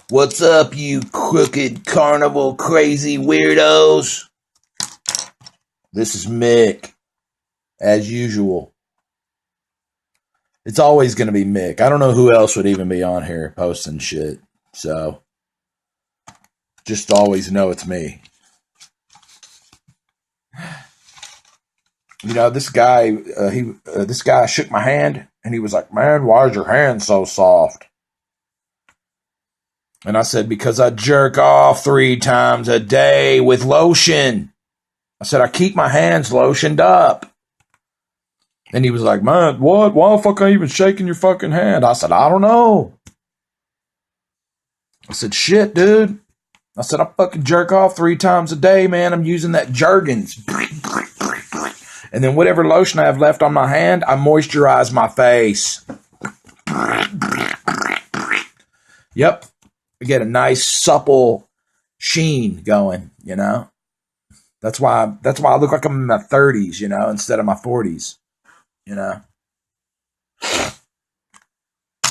What's up, you crooked carnival crazy weirdos? This is Mick, as usual. It's always going to be Mick. I don't know who else would even be on here posting shit. So, just always know it's me. You know, this guy shook my hand, and he was like, "Man, why is your hand so soft?" And I said, "Because I jerk off 3 times a day with lotion." I said, "I keep my hands lotioned up." And he was like, "Man, what? Why the fuck are you even shaking your fucking hand?" I said, "I don't know." I said, "Shit, dude." I said, "I fucking jerk off 3 times a day, man. I'm using that Jergens. And then whatever lotion I have left on my hand, I moisturize my face." Yep. I get a nice supple sheen going, you know? That's why I look like I'm in my 30s, you know, instead of my 40s, you know?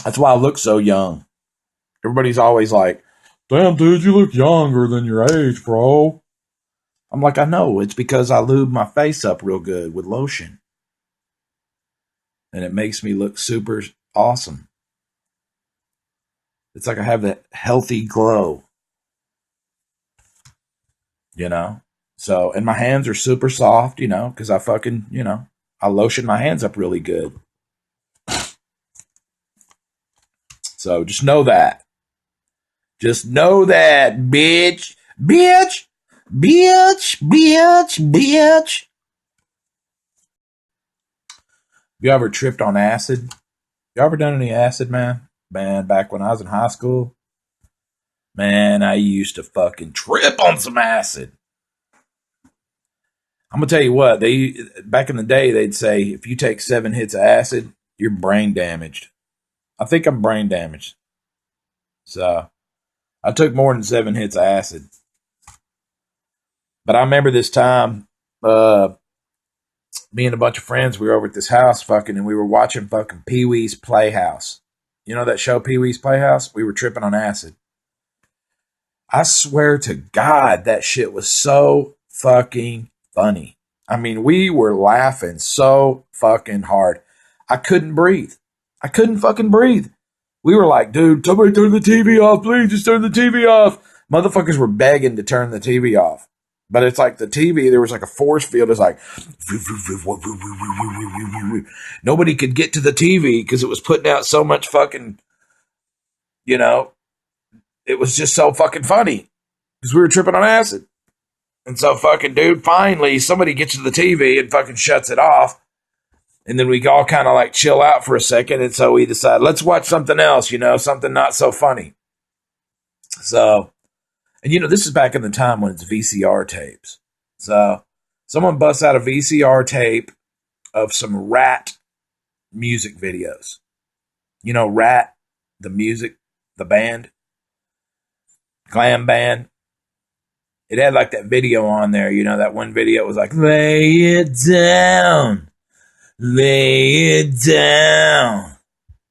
That's why I look so young. Everybody's always like, "Damn, dude, you look younger than your age, bro." I'm like, I know. It's because I lube my face up real good with lotion. And it makes me look super awesome. It's like I have that healthy glow. You know? So, and my hands are super soft, you know, because I fucking, you know, I lotion my hands up really good. So just know that. Just know that, bitch. Bitch. Bitch. Bitch. Bitch. You ever tripped on acid? You ever done any acid, man? Man, back when I was in high school, man, I used to fucking trip on some acid. I'm gonna tell you what, back in the day they'd say if you take 7 hits of acid, you're brain damaged. I think I'm brain damaged. So I took more than 7 hits of acid. But I remember this time, me and a bunch of friends, we were over at this house fucking, and we were watching fucking Pee-wee's Playhouse. You know that show, Pee-wee's Playhouse? We were tripping on acid. I swear to God, that shit was so fucking funny. I mean, we were laughing so fucking hard. I couldn't breathe. I couldn't fucking breathe. We were like, "Dude, somebody turn the TV off, please. Just turn the TV off." Motherfuckers were begging to turn the TV off. But it's like the TV, there was like a force field. It's like, nobody could get to the TV because it was putting out so much fucking, you know, it was just so fucking funny because we were tripping on acid. And so fucking, dude, finally somebody gets to the TV and fucking shuts it off. And then we all kind of like chill out for a second. And so we decide, let's watch something else, you know, something not so funny. So, and you know, this is back in the time when it's VCR tapes. So someone busts out a VCR tape of some Rat music videos. You know, Rat, the music, the band, glam band. It had like that video on there, you know, that one video was like, "Lay it down, lay it down,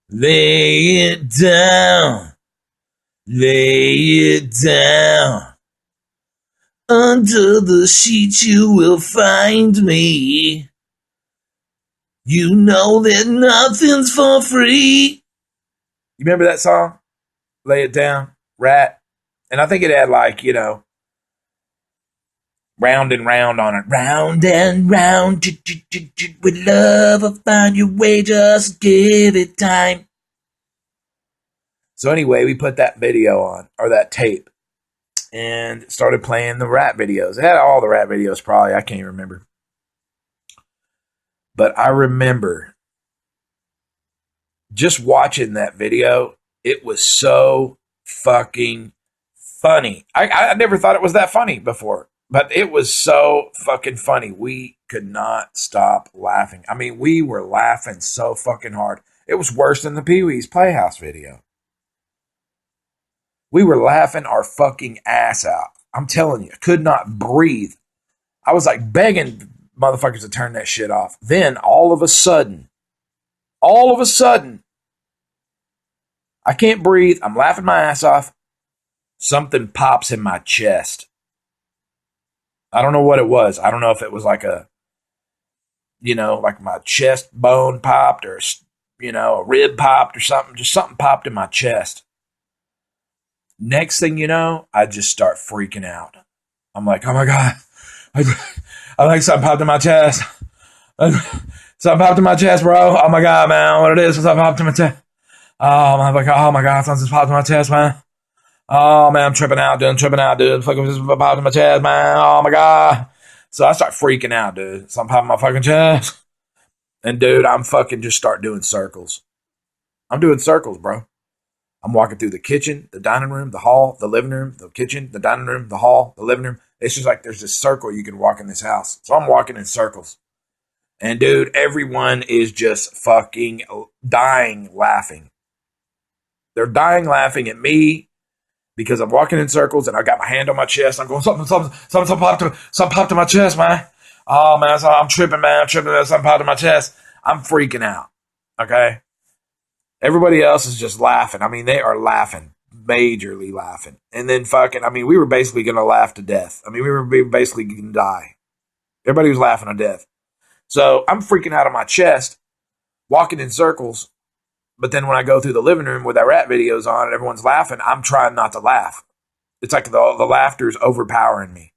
lay it down, lay it down. Under the sheet you will find me. You know that nothing's for free." You remember that song? "Lay It Down," Rat. And I think it had like, you know, "Round and round" on it. "Round and round, with love I'll find your way, just give it time." So anyway, we put that video on, or that tape, and started playing the Rat videos. It had all the Rat videos probably, I can't even remember. But I remember just watching that video. It was so fucking funny. I never thought it was that funny before. But it was so fucking funny. We could not stop laughing. I mean, we were laughing so fucking hard. It was worse than the Pee-wee's Playhouse video. We were laughing our fucking ass out. I'm telling you, I could not breathe. I was like begging motherfuckers to turn that shit off. Then all of a sudden, I can't breathe. I'm laughing my ass off. Something pops in my chest. I don't know what it was. I don't know if it was like like my chest bone popped or, a rib popped or something. Just something popped in my chest. Next thing you know, I just start freaking out. I'm like, oh my God. I think something popped in my chest. Something popped in my chest, bro. Oh my God, man. What it is? Something popped in my chest. Oh my God. Something popped in my chest, man. Oh man, I'm tripping out, dude. Fucking just popped in my chest, man. Oh my God. So I start freaking out, dude. Something popped in my fucking chest. And dude, I'm fucking just start doing circles. I'm doing circles, bro. I'm walking through the kitchen, the dining room, the hall, the living room, the kitchen, the dining room, the hall, the living room. It's just like there's this circle you can walk in this house. So I'm walking in circles. And dude, everyone is just fucking dying laughing. They're dying laughing at me because I'm walking in circles and I got my hand on my chest. I'm going, something popped in my chest, man. Oh man, I'm tripping, man. Something popped in my chest. I'm freaking out. Okay. Everybody else is just laughing. I mean, they are laughing, majorly laughing. And then we were basically going to laugh to death. I mean, we were basically going to die. Everybody was laughing to death. So I'm freaking out of my chest, walking in circles. But then when I go through the living room with that rat videos on and everyone's laughing, I'm trying not to laugh. It's like the laughter is overpowering me.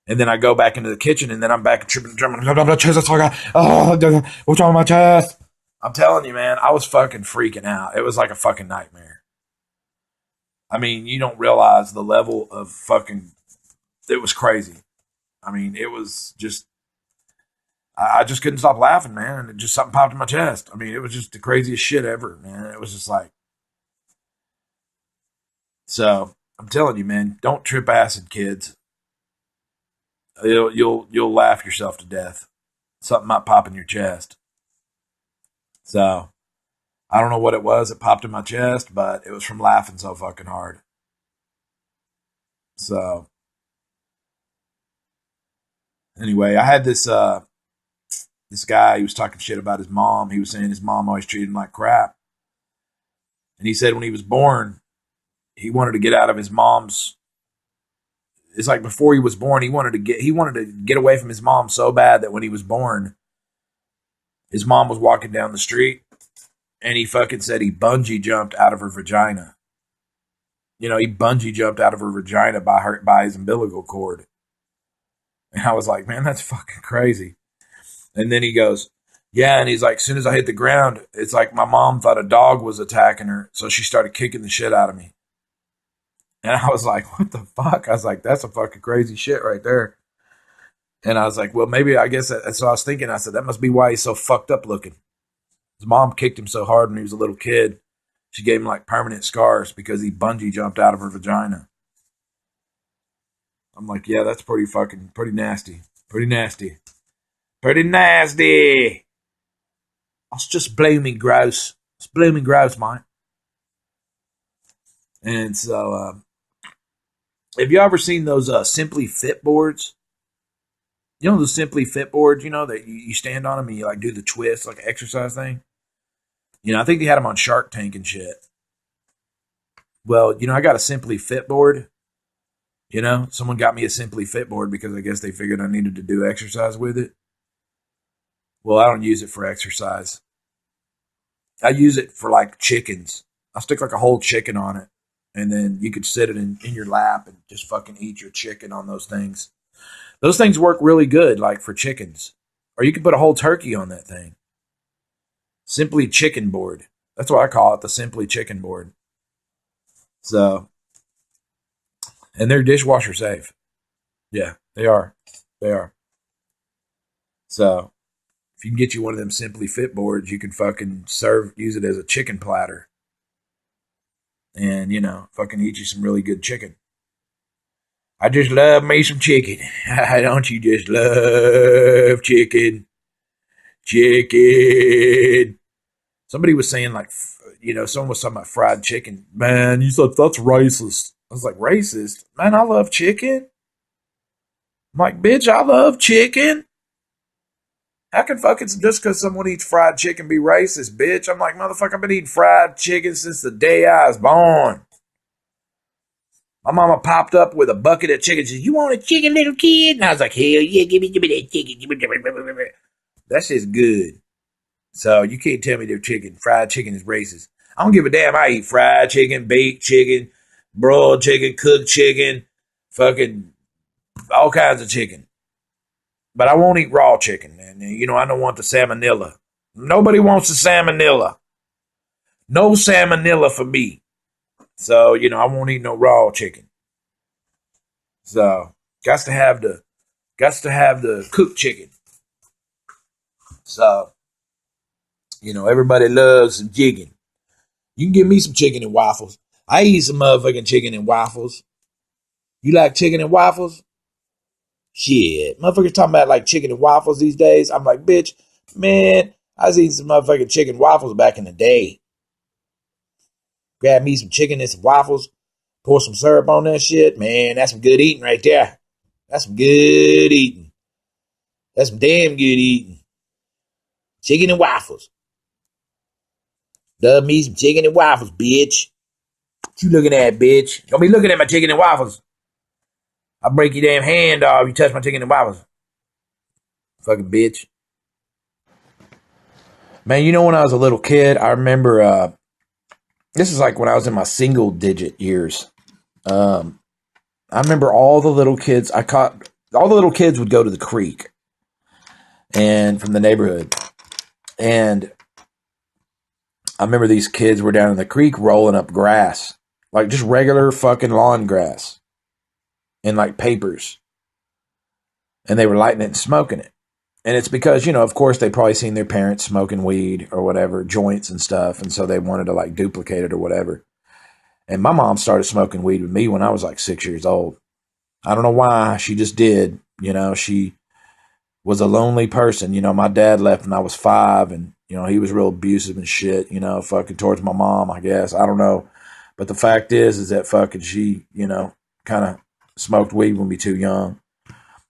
And then I go back into the kitchen and then I'm back tripping. Oh, what's wrong with my chest? I'm telling you, man, I was fucking freaking out. It was like a fucking nightmare. I mean, you don't realize the level of fucking, it was crazy. I mean, it was just, I just couldn't stop laughing, man. And it just something popped in my chest. I mean, it was just the craziest shit ever, man. It was just like, so I'm telling you, man, don't trip acid, kids. You'll laugh yourself to death. Something might pop in your chest. So I don't know what it was that popped in my chest, but it was from laughing so fucking hard. So anyway, I had this guy. He was talking shit about his mom. He was saying his mom always treated him like crap, and he said when he was born, he wanted to get out of his mom's. It's like before he was born, he wanted to get away from his mom so bad that when he was born, his mom was walking down the street, and he fucking said he bungee jumped out of her vagina. He bungee jumped out of her vagina by his umbilical cord. And I was like, man, that's fucking crazy. And then he goes, yeah, and he's like, as soon as I hit the ground, it's like my mom thought a dog was attacking her, so she started kicking the shit out of me. And I was like, what the fuck? I was like, that's a fucking crazy shit right there. And I was like, well, maybe I guess that's what I was thinking. I said, that must be why he's so fucked up looking. His mom kicked him so hard when he was a little kid. She gave him like permanent scars because he bungee jumped out of her vagina. I'm like, yeah, that's pretty nasty. Pretty nasty. Pretty nasty. It's just blooming gross. It's blooming gross, mate. And so, have you ever seen those Simply Fit boards? You know those Simply Fit boards, that you stand on them and you like do the twist, like an exercise thing? I think they had them on Shark Tank and shit. Well, I got a Simply Fit board. Someone got me a Simply Fit board because I guess they figured I needed to do exercise with it. Well, I don't use it for exercise. I use it for like chickens. I stick like a whole chicken on it. And then you could sit it in your lap and just fucking eat your chicken on those things. Those things work really good, like for chickens. Or you could put a whole turkey on that thing. Simply Chicken board. That's what I call it, the Simply Chicken board. So, and they're dishwasher safe. Yeah, they are. They are. So, if you can get you one of them Simply Fit boards, you can fucking use it as a chicken platter. And, fucking eat you some really good chicken. I just love me some chicken. Don't you just love chicken? Chicken. Somebody was saying, like, someone was talking about fried chicken. Man, you said that's racist. I was like, racist? Man, I love chicken. I'm like, bitch, I love chicken. How can fucking just because someone eats fried chicken be racist, bitch? I'm like, motherfucker, I've been eating fried chicken since the day I was born. My mama popped up with a bucket of chicken. She said, "You want a chicken, little kid?" And I was like, "Hell yeah, give me that chicken. That shit's good." So you can't tell me their chicken, fried chicken is racist. I don't give a damn. I eat fried chicken, baked chicken, broiled chicken, cooked chicken, fucking all kinds of chicken. But I won't eat raw chicken. And, I don't want the salmonella. Nobody wants the salmonella. No salmonella for me. So, I won't eat no raw chicken. So, got to have the cooked chicken. So, everybody loves some chicken. You can give me some chicken and waffles. I eat some motherfucking chicken and waffles. You like chicken and waffles? Shit. Motherfuckers talking about like chicken and waffles these days. I'm like, bitch, man, I was eating some motherfucking chicken waffles back in the day. Grab me some chicken and some waffles. Pour some syrup on that shit. Man, that's some good eating right there. That's some good eating. That's some damn good eating. Chicken and waffles. Love me some chicken and waffles, bitch. What you looking at, bitch? Don't be looking at my chicken and waffles. I'll break your damn hand off if you touch my chicken and waffles. Fucking bitch. Man, when I was a little kid, I remember, this is like when I was in my single digit years. I remember all the little kids would go to the creek and from the neighborhood. And I remember these kids were down in the creek rolling up grass, like just regular fucking lawn grass in like papers. And they were lighting it and smoking it. And it's because, of course they probably seen their parents smoking weed or whatever, joints and stuff. And so they wanted to like duplicate it or whatever. And my mom started smoking weed with me when I was like 6 years old. I don't know why. She just did. She was a lonely person. My dad left when I was 5 and, he was real abusive and shit, fucking towards my mom, I guess. I don't know. But the fact is that fucking she, kind of smoked weed when we too young.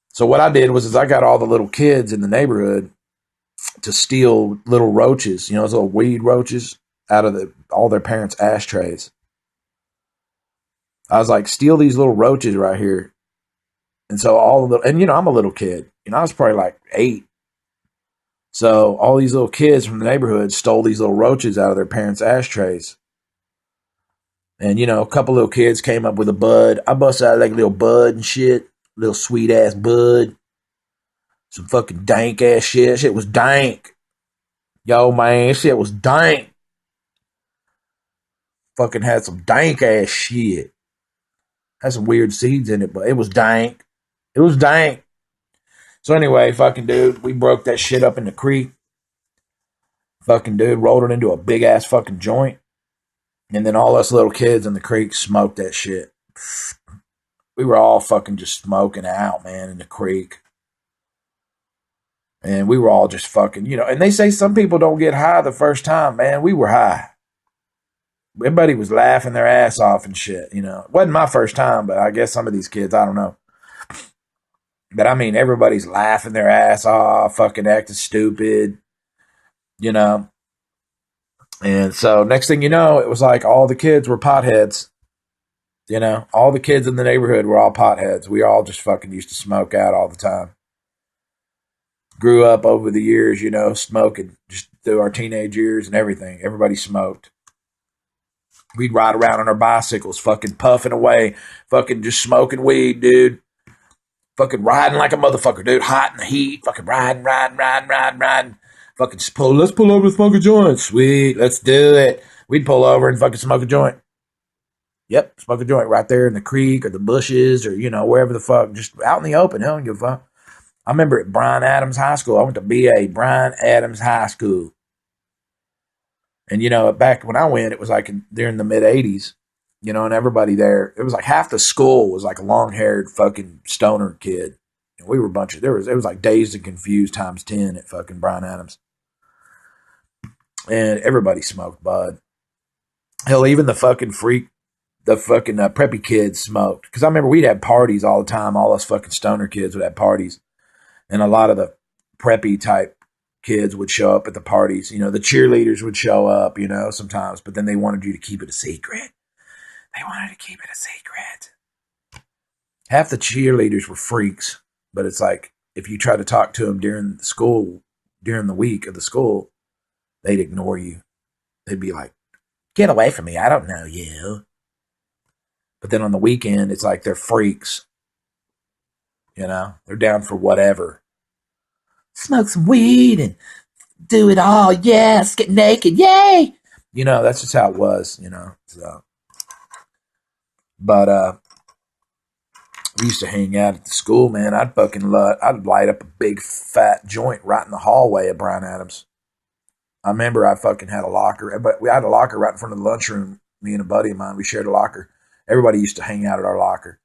So what I did was I got all the little kids in the neighborhood to steal little roaches, those little weed roaches out of all their parents' ashtrays. I was like, steal these little roaches right here. And so I'm a little kid. I was probably like 8. So all these little kids from the neighborhood stole these little roaches out of their parents' ashtrays. And, a couple little kids came up with a bud. I busted out like a little bud and shit. Little sweet ass bud. Some fucking dank ass shit. Shit was dank. Yo, man, shit was dank. Fucking had some dank ass shit. Had some weird seeds in it, but it was dank. It was dank. So anyway, fucking dude, we broke that shit up in the creek. Fucking dude rolled it into a big ass fucking joint. And then all us little kids in the creek smoked that shit. We were all fucking just smoking out, man, in the creek. And we were all just fucking, and they say some people don't get high the first time, man. We were high. Everybody was laughing their ass off and shit, It wasn't my first time, but I guess some of these kids, I don't know. But I mean, everybody's laughing their ass off, fucking acting stupid, And so next thing you know, it was like all the kids were potheads. All the kids in the neighborhood were all potheads. We all just fucking used to smoke out all the time. Grew up over the years, smoking just through our teenage years and everything. Everybody smoked. We'd ride around on our bicycles, fucking puffing away, fucking just smoking weed, dude. Fucking riding like a motherfucker, dude. Hot in the heat. Fucking riding. Fucking let's pull over and smoke a joint. Sweet, let's do it. We'd pull over and fucking smoke a joint. Yep, smoke a joint right there in the creek or the bushes or, wherever the fuck. Just out in the open. Hell, don't give a fuck. I remember at Bryan Adams High School. I went to BA, Bryan Adams High School. And, back when I went, it was like during the mid-'80s. And everybody there, it was like half the school was like a long-haired fucking stoner kid. And we were a bunch of, it was like Dazed and Confused times 10 at fucking Bryan Adams. And everybody smoked bud. Hell, even the fucking preppy kids smoked. Because I remember we'd have parties all the time. All us fucking stoner kids would have parties. And a lot of the preppy type kids would show up at the parties. You know, the cheerleaders would show up, you know, sometimes, but then they wanted you to keep it a secret. They wanted to keep it a secret. Half the cheerleaders were freaks, but it's like if you try to talk to them during the week of the school, they'd ignore you. They'd be like, get away from me. I don't know you. But then on the weekend, it's like they're freaks. You know, they're down for whatever. Smoke some weed and do it all. Yes, get naked. Yay. You know, that's just how it was, you know. So, but we used to hang out at the school, man. I'd light up a big fat joint right in the hallway of Bryan Adams. I remember I fucking had a locker, but we had a locker right in front of the lunchroom. Me and a buddy of mine, we shared a locker. Everybody used to hang out at our locker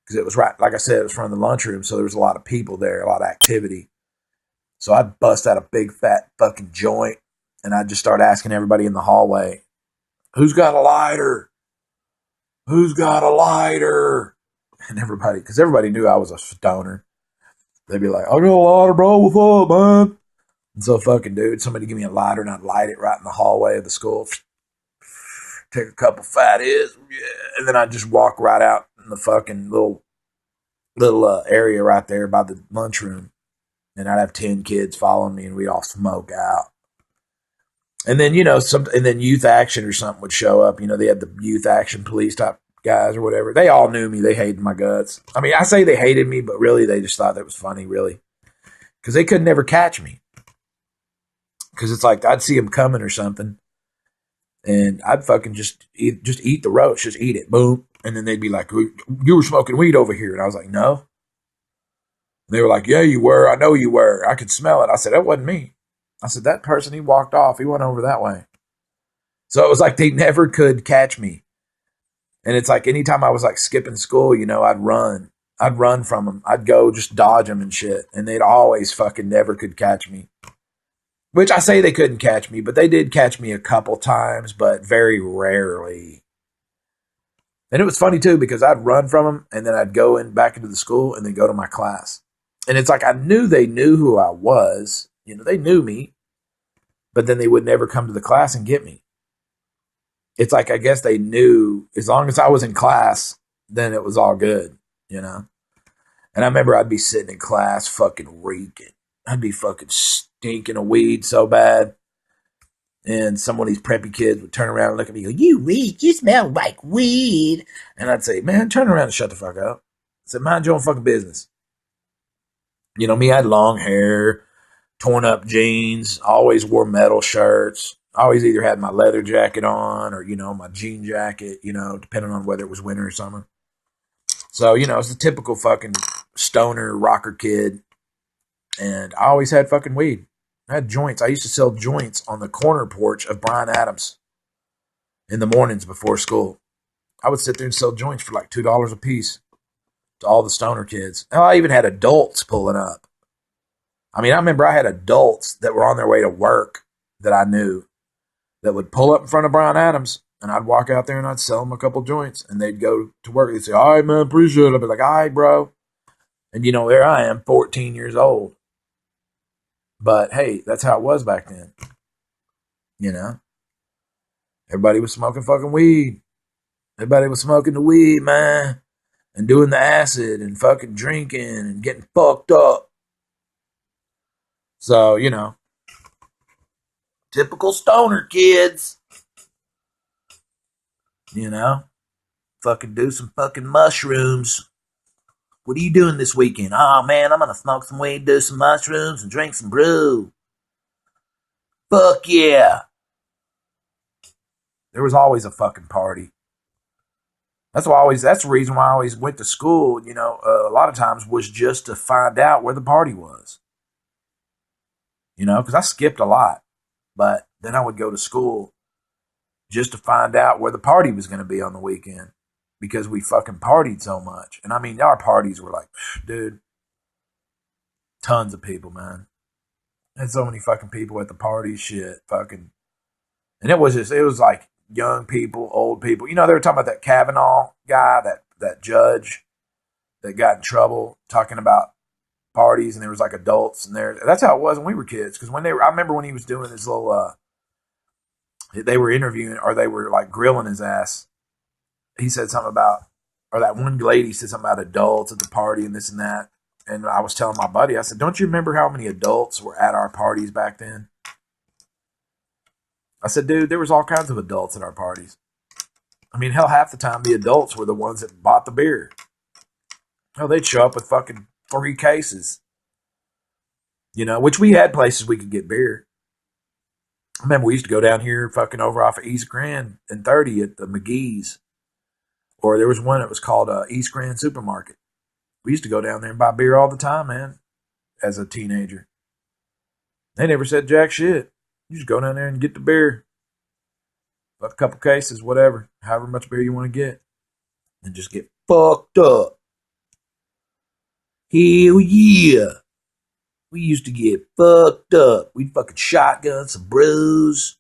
because it was right, like I said, it was from the lunchroom, so there was a lot of people there, a lot of activity. So I'd bust out a big fat fucking joint, and I'd just start asking everybody in the hallway, who's got a lighter? Who's got a lighter? And everybody, because everybody knew I was a stoner. They'd be like, I got a lighter, bro, what's up, man? And so fucking dude, somebody give me a lighter, and I'd light it right in the hallway of the school. Take a couple fat hits, yeah, and then I'd just walk right out in the fucking little area right there by the lunchroom, and I'd have 10 kids following me, and we'd all smoke out. And then, you know, and then youth action or something would show up. You know, they had the youth action police type guys or whatever. They all knew me. They hated my guts. I mean, I say they hated me, but really they just thought that was funny, really, because they could never catch me. Because it's like I'd see them coming or something, and I'd fucking just eat the roach, just eat it, boom. And then they'd be like, you were smoking weed over here. And I was like, no. And they were like, yeah, you were. I know you were. I could smell it. I said, that wasn't me. I said, that person, he walked off. He went over that way. So it was like they never could catch me. And it's like anytime I was like skipping school, you know, I'd run. I'd run from them. I'd go just dodge them and shit. And they'd always fucking never could catch me. Which I say they couldn't catch me, but they did catch me a couple times, but very rarely. And it was funny too, because I'd run from them and then I'd go back into the school and then go to my class. And it's like I knew they knew who I was. You know, they knew me, but then they would never come to the class and get me. It's like I guess they knew as long as I was in class, then it was all good, you know. And I remember I'd be sitting in class fucking reeking. I'd be fucking stinking of weed so bad. And some of these preppy kids would turn around and look at me and go, you reek, you smell like weed. And I'd say, man, turn around and shut the fuck up. I said, mind your own fucking business. You know, me, I had long hair, torn up jeans, always wore metal shirts. I always either had my leather jacket on or, you know, my jean jacket, you know, depending on whether it was winter or summer. So, you know, it's a typical fucking stoner rocker kid. And I always had fucking weed. I had joints. I used to sell joints on the corner porch of Bryan Adams in the mornings before school. I would sit there and sell joints for like $2 a piece to all the stoner kids. Hell, I even had adults pulling up. I mean, I remember I had adults that were on their way to work that I knew that would pull up in front of Bryan Adams, and I'd walk out there and I'd sell them a couple joints, and they'd go to work. They'd say, all right, man, appreciate it. I'd be like, all right, bro. And, you know, there I am, 14 years old. But, hey, that's how it was back then. You know? Everybody was smoking fucking weed. Everybody was smoking the weed, man. And doing the acid and fucking drinking and getting fucked up. So, you know. Typical stoner kids. You know? Fucking do some fucking mushrooms. What are you doing this weekend? Oh, man, I'm going to smoke some weed, do some mushrooms, and drink some brew. Fuck yeah. There was always a fucking party. That's the reason why I always went to school, you know, a lot of times was just to find out where the party was. You know, because I skipped a lot. But then I would go to school just to find out where the party was going to be on the weekend. Because we fucking partied so much. And I mean, our parties were like, dude, tons of people, man. Had so many fucking people at the party, shit, fucking. And it was like young people, old people. You know, they were talking about that Kavanaugh guy, that judge that got in trouble, talking about parties, and there was like adults in there. That's how it was when we were kids. Because when I remember when he was doing this little, they were interviewing or they were like grilling his ass. He said something about, or that one lady said something about adults at the party and this and that. And I was telling my buddy, I said, don't you remember how many adults were at our parties back then? I said, dude, there was all kinds of adults at our parties. I mean, hell, half the time the adults were the ones that bought the beer. Hell, they'd show up with fucking 3 cases. Which we had places we could get beer. I remember we used to go down here fucking over off of East Grand and 30 at the McGee's. Or there was one that was called East Grand Supermarket. We used to go down there and buy beer all the time, man, as a teenager. They never said jack shit. You just go down there and get the beer. A couple cases, whatever. However much beer you want to get. And just get fucked up. Hell yeah. We used to get fucked up. We'd fucking shotgun some bros.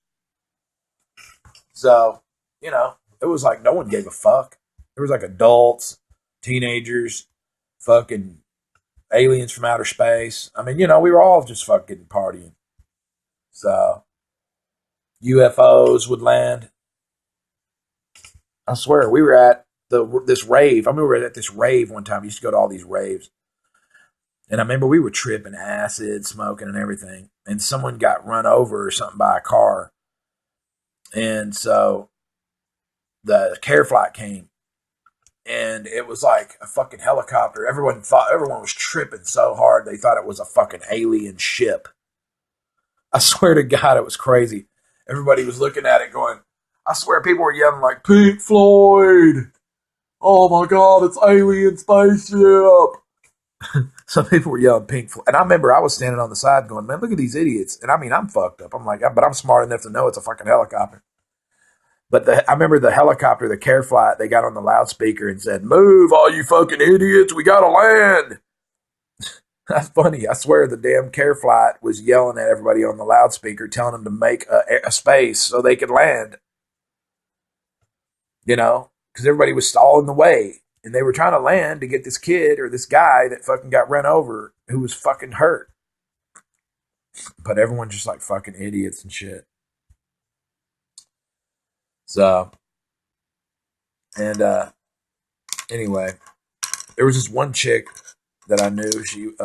So, it was like no one gave a fuck. There was like adults, teenagers, fucking aliens from outer space. I mean, we were all just fucking partying. So, UFOs would land. I swear, we were at this rave. I remember we were at this rave one time. We used to go to all these raves. And I remember we were tripping acid, smoking and everything. And someone got run over or something by a car. And so the care flight came. And it was like a fucking helicopter. Everyone was tripping so hard they thought it was a fucking alien ship. I swear to God, it was crazy. Everybody was looking at it going, I swear people were yelling like, Pink Floyd. Oh my God, it's alien spaceship. Some people were yelling Pink Floyd. And I remember I was standing on the side going, man, look at these idiots. And I mean, I'm fucked up. I'm like, but I'm smart enough to know it's a fucking helicopter. But I remember the helicopter, the care flight, they got on the loudspeaker and said, move, all you fucking idiots, we gotta land. That's funny. I swear the damn care flight was yelling at everybody on the loudspeaker, telling them to make a space so they could land. Because everybody was stalling the way. And they were trying to land to get this kid or this guy that fucking got run over who was fucking hurt. But everyone's just like fucking idiots and shit. So, and anyway, there was this one chick that I knew.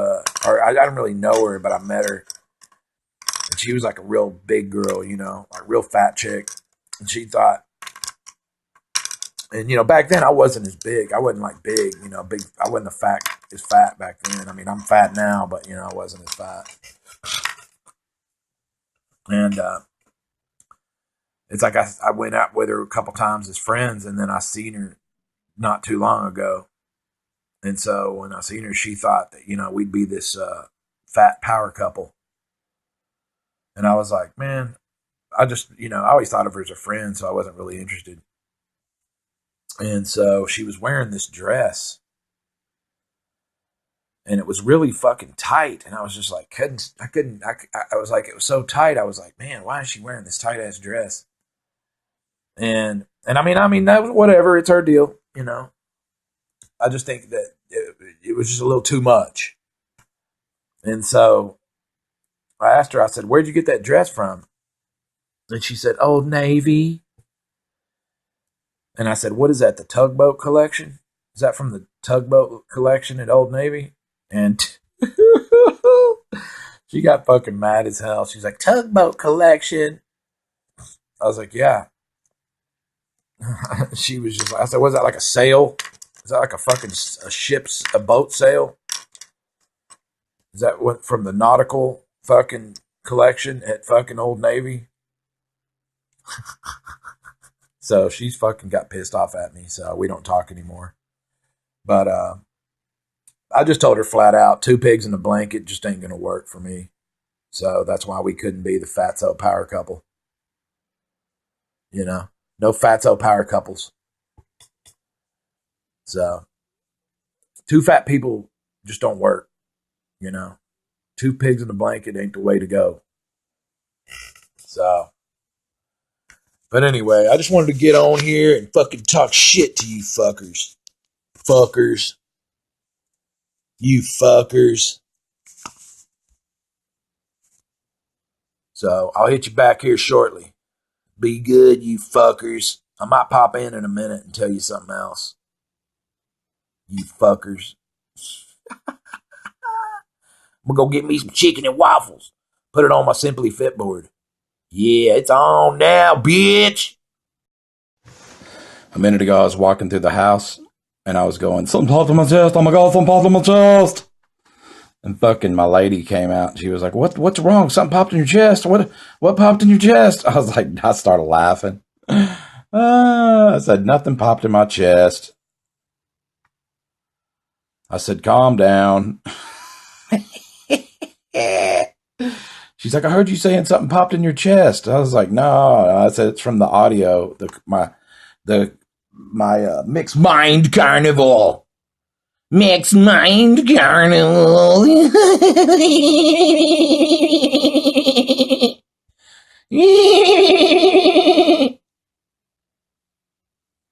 Or I didn't really know her, but I met her. And she was like a real big girl, like real fat chick. And she thought, and back then I wasn't as big. I wasn't like big, big. I wasn't as fat back then. I mean, I'm fat now, but I wasn't as fat. And it's like I went out with her a couple times as friends, and then I seen her not too long ago. And so when I seen her, she thought that we'd be this fat power couple. And I was like, man, I just I always thought of her as a friend, so I wasn't really interested. And so she was wearing this dress. And it was really fucking tight. And I was just like, I was like, it was so tight. I was like, man, why is she wearing this tight ass dress? And I mean, that was whatever. It's her deal, I just think that it was just a little too much. And so I asked her, I said, where'd you get that dress from? And she said, Old Navy. And I said, what is that, the tugboat collection? Is that from the tugboat collection at Old Navy? And she got fucking mad as hell. She's like, tugboat collection. I was like, yeah. She was just like, I said, was that like a sail? Is that like a boat sail? Is that what from the nautical fucking collection at fucking Old Navy? So she's fucking got pissed off at me, so we don't talk anymore. But I just told her flat out, 2 pigs in a blanket just ain't gonna work for me. So that's why we couldn't be the fatso power couple. No fatso power couples. So 2 fat people just don't work. 2 pigs in a blanket ain't the way to go. So. But anyway, I just wanted to get on here and fucking talk shit to you fuckers. Fuckers. You fuckers. So I'll hit you back here shortly. Be good, you fuckers. I might pop in a minute and tell you something else. You fuckers. I'm gonna go get me some chicken and waffles. Put it on my Simply Fit board. Yeah, it's on now, bitch. A minute ago, I was walking through the house and I was going, something popped in my chest. Oh my God, something popped in my chest. And fucking my lady came out and she was like, what's wrong? Something popped in your chest. What popped in your chest? I was like, I started laughing. I said, nothing popped in my chest. I said, calm down. She's like, I heard you saying something popped in your chest. I was like, no. I said, it's from the audio, my Mixed Mind Carnival. Mixed Mind Carnival.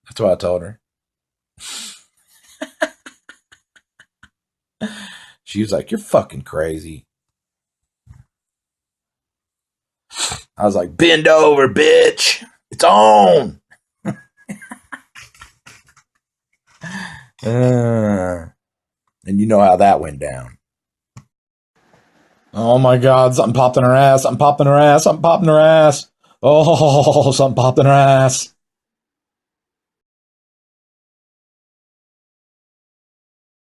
That's what I told her. She was like, you're fucking crazy. I was like, bend over, bitch. It's on. And you know how that went down. Oh my God, something popped in her ass. Something popped in her ass. Something popped in her ass. Oh, something popped in her ass.